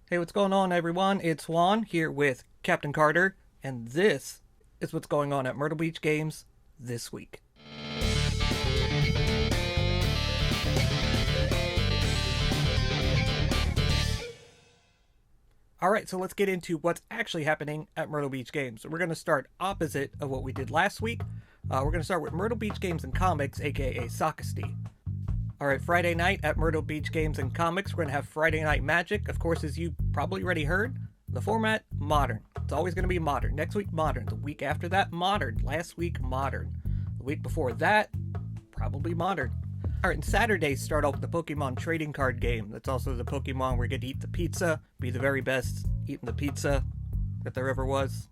Hey, what's going on, everyone? It's Juan here with Captain Carter, and this is what's going on at Myrtle Beach Games this week. Alright, so let's get into what's actually happening at Myrtle Beach Games. We're going to start opposite of what we did last week. We're going to start with Myrtle Beach Games and Comics, aka Sockesty. Alright, Friday night at Myrtle Beach Games and Comics, we're going to have Friday Night Magic. Of course, as you probably already heard, the format, modern. It's always going to be modern. Next week, modern. The week after that, modern. Last week, modern. The week before that, probably modern. Alright, and Saturdays start off with the Pokemon trading card game. That's also the Pokemon where you get to eat the pizza, be the very best eating the pizza that there ever was.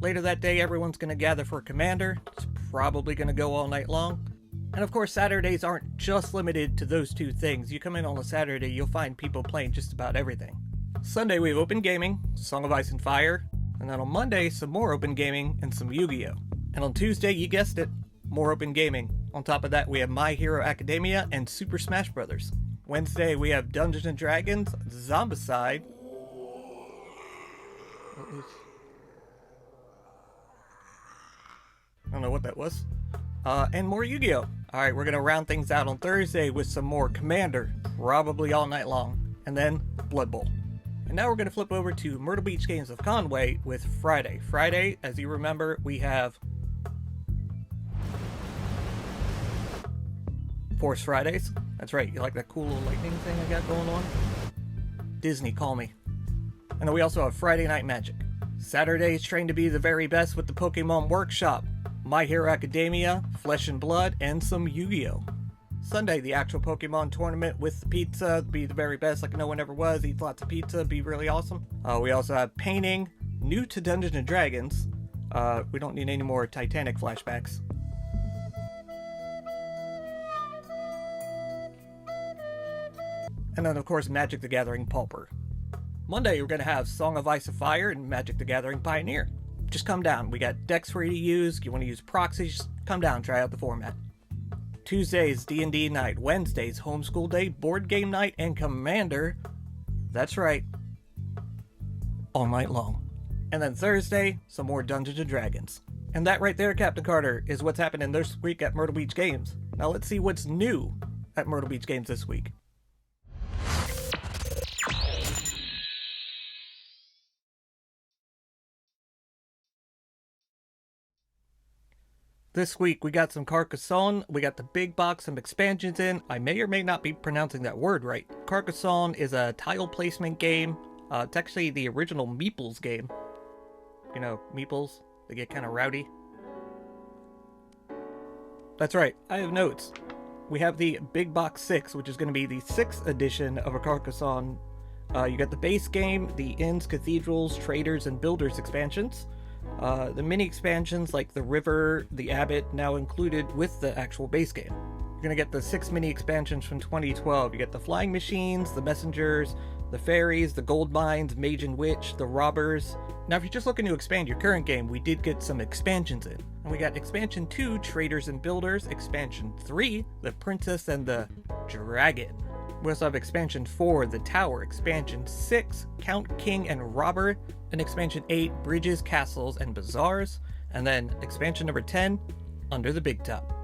Later that day, everyone's going to gather for a Commander. It's probably going to go all night long. And of course, Saturdays aren't just limited to those two things. You come in on a Saturday, you'll find people playing just about everything. Sunday, we have open gaming, Song of Ice and Fire. And then on Monday, some more open gaming and some Yu-Gi-Oh! And on Tuesday, you guessed it, more open gaming. On top of that, we have My Hero Academia and Super Smash Bros. Wednesday, we have Dungeons & Dragons, Zombicide. I don't know what that was. And more Yu-Gi-Oh! Alright, we're going to round things out on Thursday with some more Commander, probably all night long, and then Blood Bowl. And now we're going to flip over to Myrtle Beach Games of Conway with Friday. Friday, as you remember, we have Force Fridays. That's right, you like that cool little lightning thing I got going on? Disney, call me. And then we also have Friday Night Magic. Saturday is trained to be the very best with the Pokemon Workshop, My Hero Academia, Flesh and Blood, and some Yu-Gi-Oh! Sunday, the actual Pokemon tournament with the pizza, be the very best like no one ever was, eat lots of pizza, be really awesome. We also have painting, new to Dungeons & Dragons. We don't need any more Titanic flashbacks. And then of course Magic the Gathering Pauper. Monday, we're going to have Song of Ice and Fire and Magic the Gathering Pioneer. Just come down. We got decks for you to use. You want to use proxies, just come down, try out the format. Tuesdays, D&D night. Wednesdays, homeschool day, board game night, and Commander. That's right. All night long. And then Thursday, some more Dungeons & Dragons. And that right there, Captain Carter, is what's happening this week at Myrtle Beach Games. Now let's see what's new at Myrtle Beach Games this week. This week, we got some Carcassonne, we got the big box, some expansions in. I may or may not be pronouncing that word right. Carcassonne is a tile placement game. It's actually the original Meeples game. You know, Meeples, they get kind of rowdy. That's right, I have notes. We have the Big Box 6, which is going to be the 6th edition of a Carcassonne. You got the base game, the Inns, Cathedrals, Traders, and Builders expansions. The mini expansions like the River, the Abbot, now included with the actual base game. You're gonna get the 6 mini expansions from 2012. You get the Flying Machines, the Messengers, the Fairies, the Gold Mines, Mage and Witch, the Robbers. Now if you're just looking to expand your current game, we did get some expansions in. And we got Expansion 2, Traders and Builders, Expansion 3, the Princess and the Dragon. We also have Expansion 4, The Tower, Expansion 6, Count, King, and Robber, and Expansion 8, Bridges, Castles, and Bazaars, and then Expansion number 10, Under the Big Top.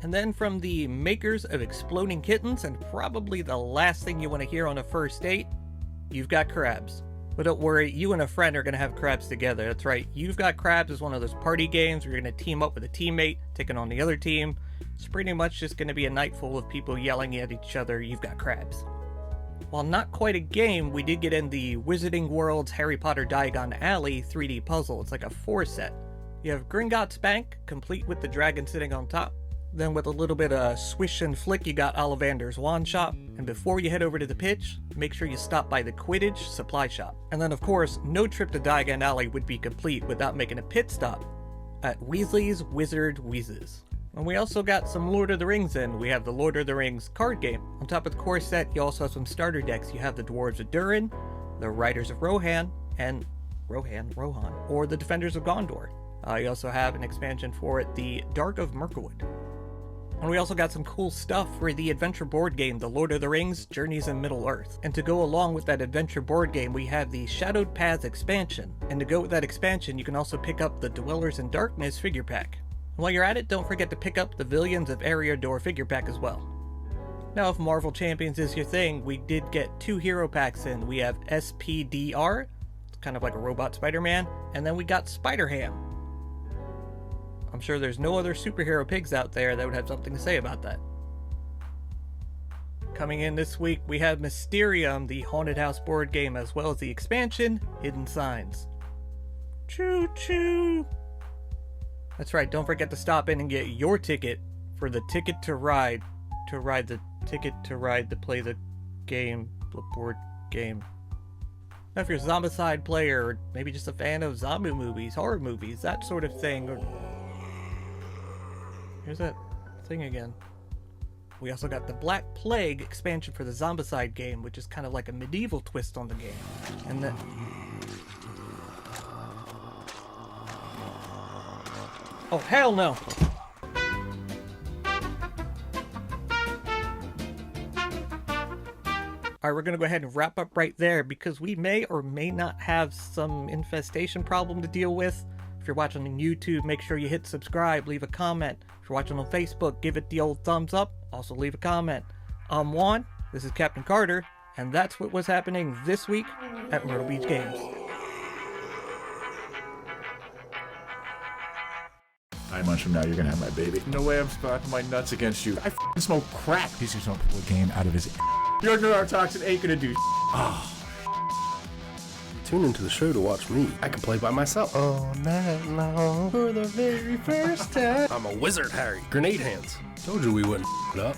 And then from the makers of Exploding Kittens, and probably the last thing you want to hear on a first date, You've Got Crabs. But don't worry, you and a friend are going to have crabs together. That's right, You've Got Crabs is one of those party games where you're going to team up with a teammate, taking on the other team. It's pretty much just going to be a night full of people yelling at each other, You've Got Crabs. While not quite a game, we did get in the Wizarding World's Harry Potter Diagon Alley 3D puzzle. It's like a 4-set. You have Gringotts Bank, complete with the dragon sitting on top. Then with a little bit of swish and flick, you got Ollivander's Wand Shop. And before you head over to the pitch, make sure you stop by the Quidditch Supply Shop. And then of course, no trip to Diagon Alley would be complete without making a pit stop at Weasley's Wizard Wheezes. And we also got some Lord of the Rings in. We have the Lord of the Rings card game. On top of the core set, you also have some starter decks. You have the Dwarves of Durin, the Riders of Rohan, and Rohan, or the Defenders of Gondor. You also have an expansion for it, the Dark of Mirkwood. And we also got some cool stuff for the adventure board game, The Lord of the Rings, Journeys in Middle-earth. And to go along with that adventure board game, we have the Shadowed Paths expansion. And to go with that expansion, you can also pick up the Dwellers in Darkness figure pack. And while you're at it, don't forget to pick up the Villains of Eriador figure pack as well. Now, if Marvel Champions is your thing, we did get 2 hero packs in. We have SPDR, it's kind of like a robot Spider-Man, and then we got Spider-Ham. I'm sure there's no other superhero pigs out there that would have something to say about that. Coming in this week, we have Mysterium, the Haunted House board game, as well as the expansion, Hidden Signs. Choo choo! That's right, don't forget to stop in and get your ticket for the ticket to ride the ticket to ride to play the game, the board game. Now, if you're a Zombicide player, or maybe just a fan of zombie movies, horror movies, that sort of thing, or... Here's that thing again. We also got the Black Plague expansion for the Zombicide game, which is kind of like a medieval twist on the game. And then... Oh, hell no! Alright, we're going to go ahead and wrap up right there because we may or may not have some infestation problem to deal with. If you're watching on YouTube, make sure you hit subscribe, leave a comment. If you're watching on Facebook, give it the old thumbs up, also leave a comment. I'm Juan, this is Captain Carter, and that's what was happening this week at Myrtle Beach Games. 9 months from now, you're gonna have my baby. No way I'm sparking my nuts against you. I f***ing smoke crack. He's just gonna pull a game out of his Your neurotoxin ain't gonna do Oh. Tune into the show to watch me. I can play by myself all night long for the very first time. I'm a wizard, Harry. Grenade hands. Told you we wouldn't it up.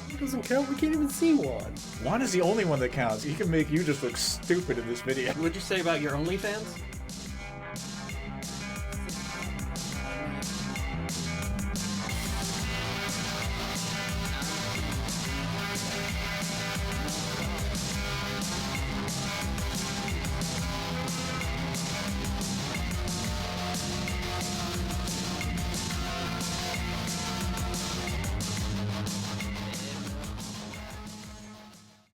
It doesn't count. We can't even see Juan. Juan is the only one that counts. He can make you just look stupid in this video. What'd you say about your OnlyFans?